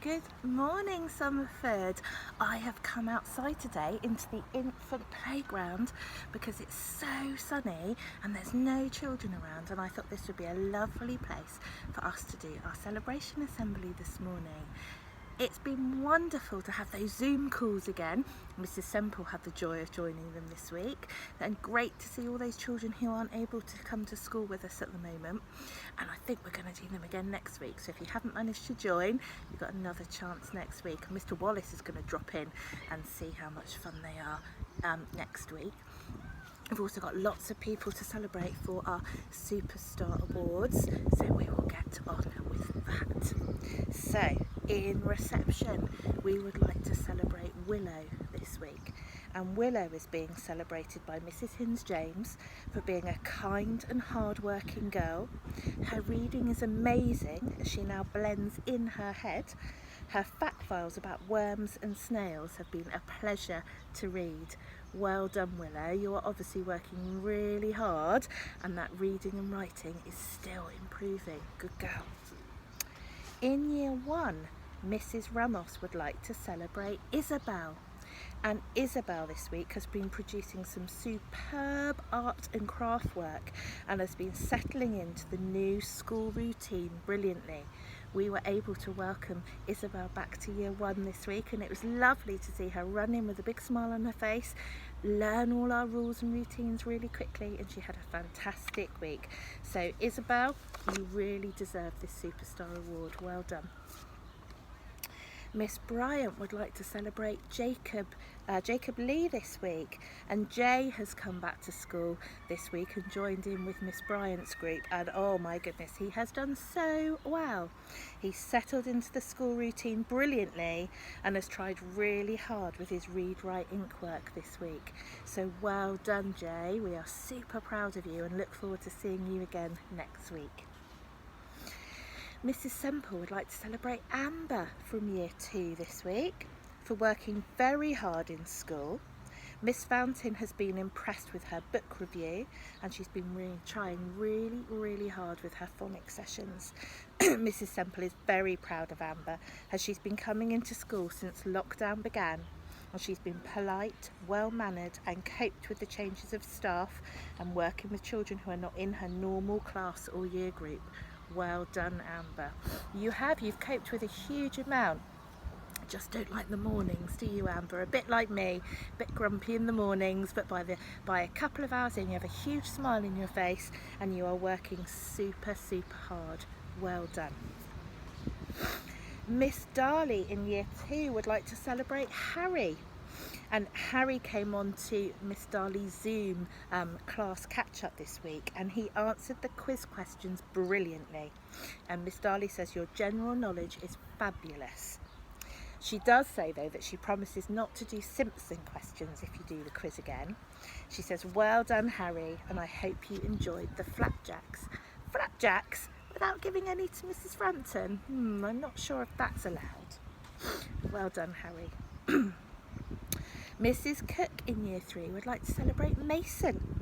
Good morning, Summerford. I have come outside today into the infant playground because it's so sunny and there's no children around, and I thought this would be a lovely place for us to do our celebration assembly this morning. It's been wonderful to have those Zoom calls again. Mrs. Semple had the joy of joining them this week, and great to see all those children who aren't able to come to school with us at the moment. And I think we're going to do them again next week, so if you haven't managed to join, you've got another chance next week. And Mr. Wallace is going to drop in and see how much fun they are next week. We've also got lots of people to celebrate for our Superstar Awards, so we will get on with that. So, in reception, we would like to celebrate Willow this week. And Willow is being celebrated by Mrs. Hinds-James for being a kind and hard-working girl. Her reading is amazing as she now blends in her head. Her fact files about worms and snails have been a pleasure to read. Well done, Willow. You are obviously working really hard, and that reading and writing is still improving. Good girl. In Year 1, Mrs. Ramos would like to celebrate Isabel. And Isabel this week has been producing some superb art and craft work and has been settling into the new school routine brilliantly. We were able to welcome Isabel back to Year 1 this week, and it was lovely to see her run in with a big smile on her face, learn all our rules and routines really quickly, and she had a fantastic week. So Isabel, you really deserve this Superstar Award. Well done. Miss Bryant would like to celebrate Jacob Lee this week, and Jay has come back to school this week and joined in with Miss Bryant's group, and oh my goodness, he has done so well. He's settled into the school routine brilliantly and has tried really hard with his read, write, ink work this week. So well done, Jay. We are super proud of you and look forward to seeing you again next week. Mrs. Semple would like to celebrate Amber from Year 2 this week for working very hard in school. Miss Fountain has been impressed with her book review, and she's been trying really hard with her phonics sessions. Mrs. Semple is very proud of Amber as she's been coming into school since lockdown began, and she's been polite, well-mannered and coped with the changes of staff and working with children who are not in her normal class or year group. Well done, Amber. You've coped with a huge amount. Just don't like the mornings, do you, Amber? A bit like me, a bit grumpy in the mornings, but by a couple of hours in, you have a huge smile in your face and you are working super hard. Well done. Miss Darley in Year 2 would like to celebrate Harry. And Harry came on to Miss Darley's Zoom class catch-up this week, and he answered the quiz questions brilliantly. And Miss Darley says your general knowledge is fabulous. She does say, though, that she promises not to do Simpson questions if you do the quiz again. She says, well done, Harry, and I hope you enjoyed the flapjacks. Flapjacks? Without giving any to Mrs. Frampton? I'm not sure if that's allowed. Well done, Harry. Mrs. Cook in Year 3 would like to celebrate Mason.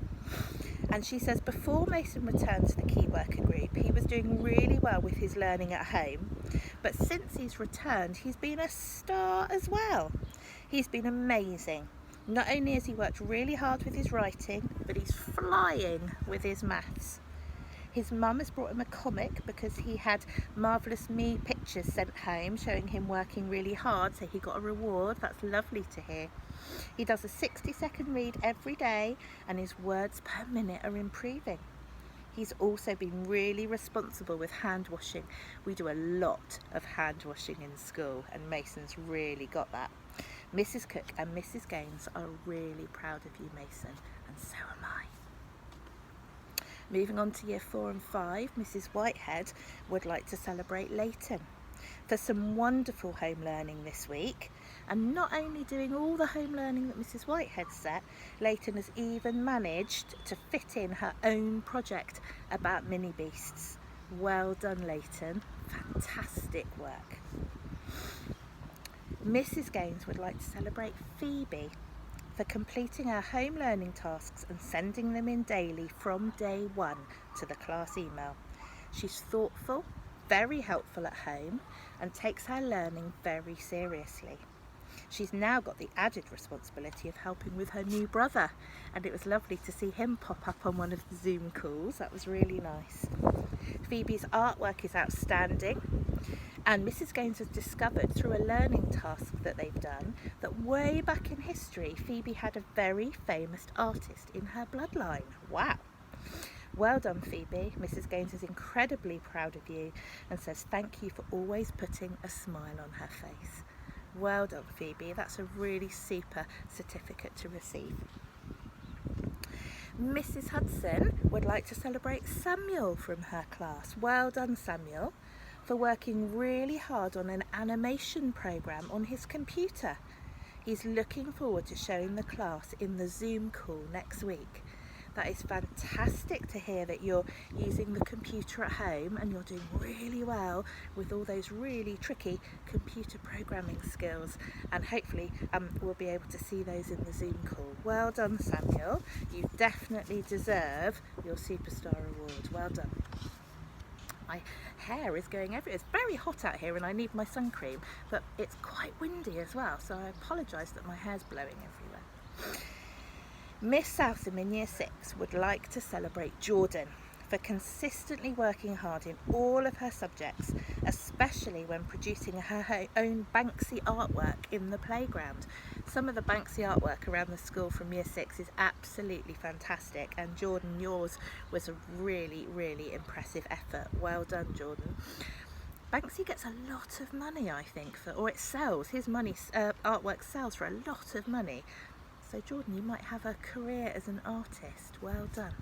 And she says before Mason returned to the Key Worker group, he was doing really well with his learning at home. But since he's returned, he's been a star as well. He's been amazing. Not only has he worked really hard with his writing, but he's flying with his maths. His mum has brought him a comic because he had Marvellous Me pictures sent home showing him working really hard, so he got a reward. That's lovely to hear. He does a 60-second read every day and his words per minute are improving. He's also been really responsible with hand washing. We do a lot of hand washing in school and Mason's really got that. Mrs. Cook and Mrs. Gaines are really proud of you, Mason, and so am I. Moving on to Year 4 and 5, Mrs. Whitehead would like to celebrate Leighton for some wonderful home learning this week. And not only doing all the home learning that Mrs. Whitehead set, Leighton has even managed to fit in her own project about mini beasts. Well done, Leighton. Fantastic work. Mrs. Gaines would like to celebrate Phoebe for completing her home learning tasks and sending them in daily from day 1 to the class email. She's thoughtful, very helpful at home and takes her learning very seriously. She's now got the added responsibility of helping with her new brother, and it was lovely to see him pop up on one of the Zoom calls. That was really nice. Phoebe's artwork is outstanding, and Mrs. Gaines has discovered through a learning task that they've done that way back in history Phoebe had a very famous artist in her bloodline. Wow! Well done, Phoebe. Mrs. Gaines is incredibly proud of you and says thank you for always putting a smile on her face. Well done, Phoebe. That's a really super certificate to receive. Mrs. Hudson would like to celebrate Samuel from her class. Well done, Samuel, for working really hard on an animation program on his computer. He's looking forward to showing the class in the Zoom call next week. That is fantastic to hear that you're using the computer at home and you're doing really well with all those really tricky computer programming skills, and hopefully we'll be able to see those in the Zoom call. Well done, Samuel. You definitely deserve your Superstar Award. Well done. My hair is going everywhere. It's very hot out here and I need my sun cream, but it's quite windy as well, so I apologise that my hair's blowing everywhere. Miss Southam in Year 6 would like to celebrate Jordan for consistently working hard in all of her subjects, especially when producing her own Banksy artwork in the playground. Some of the Banksy artwork around the school from Year 6 is absolutely fantastic, and Jordan, yours was a really, really impressive effort. Well done, Jordan. Banksy gets a lot of money, I think, or it sells. His artwork sells for a lot of money. So Jordan, you might have a career as an artist. Well done.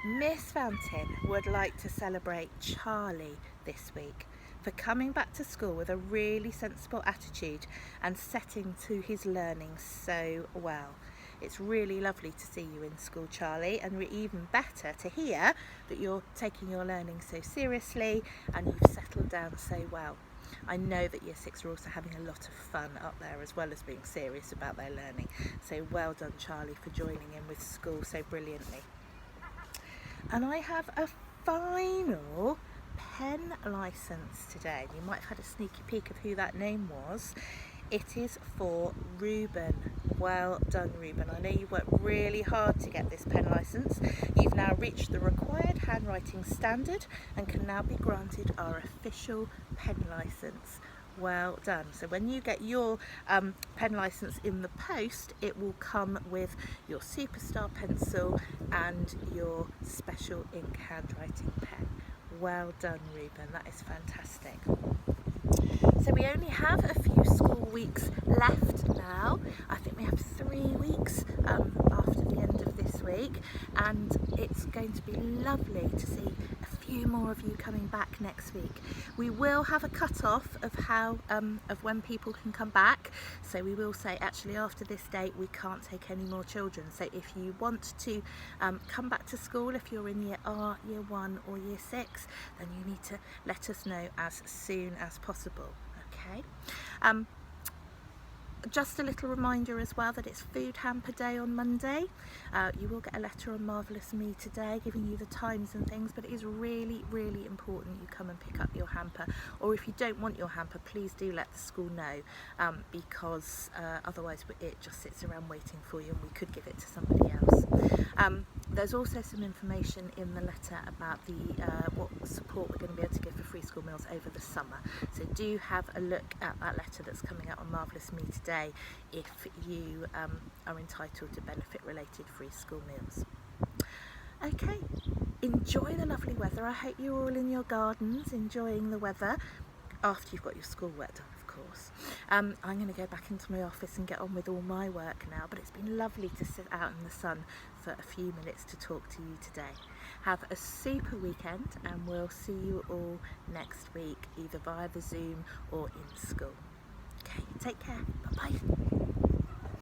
Miss Fountain would like to celebrate Charlie this week for coming back to school with a really sensible attitude and setting to his learning so well. It's really lovely to see you in school, Charlie, and even better to hear that you're taking your learning so seriously and you've settled down so well. I know that Year 6 are also having a lot of fun up there as well as being serious about their learning. So well done, Charlie, for joining in with school so brilliantly. And I have a final pen licence today. You might have had a sneaky peek of who that name was. It is for Ruben. Well done, Ruben. I know you've worked really hard to get this pen licence. You've now reached the required handwriting standard and can now be granted our official pen licence. Well done. So when you get your pen licence in the post, it will come with your Superstar pencil and your special ink handwriting pen. Well done, Ruben. That is fantastic. So we only have a few school weeks left now. I think we have 3 weeks after the end of this week, and it's going to be lovely to see a few more of you coming back next week. We will have a cut-off of of when people can come back, so we will say actually after this date we can't take any more children. So if you want to come back to school, if you're in Year R, Year 1 or Year 6, then you need to let us know as soon as possible. Okay. Just a little reminder as well that it's Food Hamper Day on Monday. You will get a letter on Marvellous Me today giving you the times and things, but it is really, really important you come and pick up your hamper. Or if you don't want your hamper, please do let the school know, because otherwise it just sits around waiting for you and we could give it to somebody else. There's also some information in the letter about the what support we're going to be able to give for free school meals over the summer. So do have a look at that letter that's coming out on Marvellous Me today if you are entitled to benefit related free school meals. Okay, enjoy the lovely weather. I hope you're all in your gardens enjoying the weather after you've got your schoolwork done, of course. I'm going to go back into my office and get on with all my work now, but it's been lovely to sit out in the sun for a few minutes to talk to you today. Have a super weekend and we'll see you all next week, either via the Zoom or in school. Okay, take care. Bye-bye.